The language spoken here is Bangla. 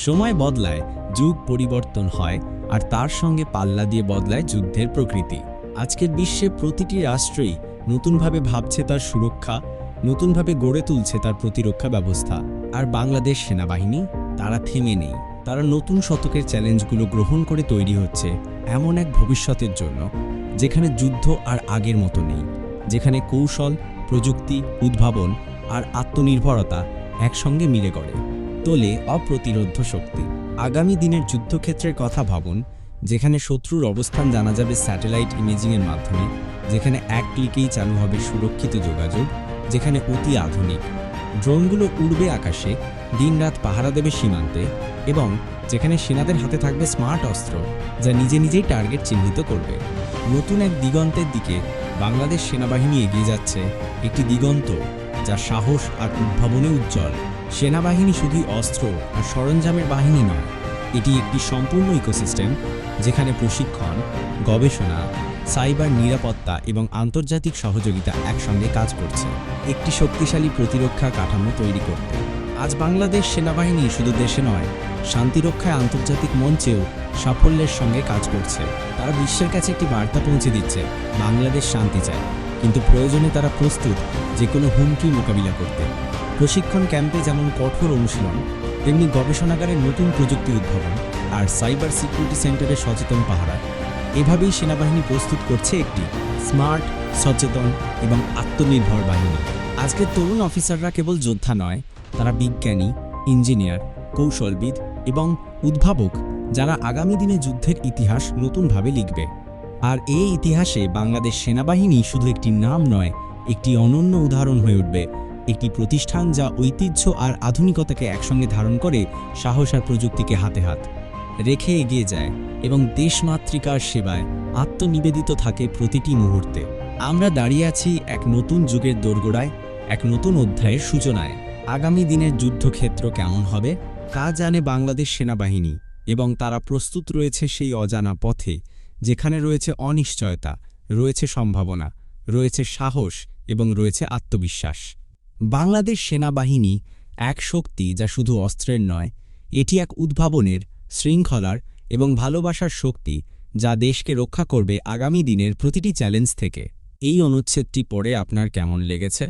সময় বদলায়, যুগ পরিবর্তন হয়, আর তার সঙ্গে পাল্লা দিয়ে বদলায় যুদ্ধের প্রকৃতি। আজকের বিশ্বে প্রতিটি রাষ্ট্রই নতুনভাবে ভাবছে তার সুরক্ষা, নতুনভাবে গড়ে তুলছে তার প্রতিরক্ষা ব্যবস্থা। আর বাংলাদেশ সেনাবাহিনী, তারা থেমে নেই। তারা নতুন শতকের চ্যালেঞ্জগুলো গ্রহণ করে তৈরি হচ্ছে এমন এক ভবিষ্যতের জন্য যেখানে যুদ্ধ আর আগের মতো নেই, যেখানে কৌশল, প্রযুক্তি, উদ্ভাবন আর আত্মনির্ভরতা একসঙ্গে মিলে গড়ে তোলে অপ্রতিরোধ্য শক্তি। আগামী দিনের যুদ্ধক্ষেত্রের কথা ভাবুন, যেখানে শত্রুর অবস্থান জানা যাবে স্যাটেলাইট ইমেজিংয়ের মাধ্যমে, যেখানে এক ক্লিকেই চালু হবে সুরক্ষিত যোগাযোগ, যেখানে অতি আধুনিক ড্রোনগুলো উড়বে আকাশে, দিনরাত পাহারা দেবে সীমান্তে, এবং যেখানে সেনাদের হাতে থাকবে স্মার্ট অস্ত্র যা নিজে নিজেই টার্গেট চিহ্নিত করবে। নতুন এক দিগন্তের দিকে বাংলাদেশ সেনাবাহিনী এগিয়ে যাচ্ছে, একটি দিগন্ত যা সাহস আর উদ্ভাবনে উজ্জ্বল। সেনাবাহিনী শুধুই অস্ত্র আর সরঞ্জামের বাহিনী নয়, এটি একটি সম্পূর্ণ ইকোসিস্টেম যেখানে প্রশিক্ষণ, গবেষণা, সাইবার নিরাপত্তা এবং আন্তর্জাতিক সহযোগিতা একসঙ্গে কাজ করছে একটি শক্তিশালী প্রতিরক্ষা কাঠামো তৈরি করতে। আজ বাংলাদেশ সেনাবাহিনী শুধু দেশে নয়, শান্তিরক্ষায় আন্তর্জাতিক মঞ্চেও সাফল্যের সঙ্গে কাজ করছে। তারা বিশ্বের কাছে একটি বার্তা পৌঁছে দিচ্ছে, বাংলাদেশ শান্তি চায়, কিন্তু প্রয়োজনে তারা প্রস্তুত যে কোনো হুমকি মোকাবিলা করতে। প্রশিক্ষণ ক্যাম্পে যেমন কঠোর অনুশীলন, তেমনি গবেষণাগারের নতুন প্রযুক্তি উদ্ভাবন আর সাইবার সিকিউরিটি সেন্টারের সচেতন পাহারা, এভাবেই সেনাবাহিনী প্রস্তুত করছে একটি স্মার্ট, সচেতন এবং আত্মনির্ভর বাহিনী। আজকের তরুণ অফিসাররা কেবল যোদ্ধা নয়, তারা বিজ্ঞানী, ইঞ্জিনিয়ার, কৌশলবিদ এবং উদ্ভাবক, যারা আগামী দিনে যুদ্ধের ইতিহাস নতুনভাবে লিখবে। আর এই ইতিহাসে বাংলাদেশ সেনাবাহিনী শুধু একটি নাম নয়, একটি অনন্য উদাহরণ হয়ে উঠবে, একটি প্রতিষ্ঠান যা ঐতিহ্য আর আধুনিকতাকে একসঙ্গে ধারণ করে সাহস আর প্রযুক্তিকে হাতে হাত রেখে এগিয়ে যায় এবং দেশমাতৃকার সেবায় আত্মনিবেদিত থাকে প্রতিটি মুহূর্তে। আমরা দাঁড়িয়ে আছি এক নতুন যুগের দোরগোড়ায়, এক নতুন অধ্যায়ের সূচনায়। আগামী দিনের যুদ্ধক্ষেত্র কেমন হবে তা জানে বাংলাদেশ সেনাবাহিনী, এবং তারা প্রস্তুত রয়েছে সেই অজানা পথে, যেখানে রয়েছে অনিশ্চয়তা, রয়েছে সম্ভাবনা, রয়েছে সাহস এবং রয়েছে আত্মবিশ্বাস। বাংলাদেশ সেনাবাহিনী এক শক্তি যা শুধু অস্ত্রের নয়, এটি এক উদ্ভাবনের, শৃঙ্খলার এবং ভালোবাসার শক্তি যা দেশকে রক্ষা করবে আগামী দিনের প্রতিটি চ্যালেঞ্জ থেকে। এই অনুচ্ছেদটি পড়ে আপনার কেমন লেগেছে?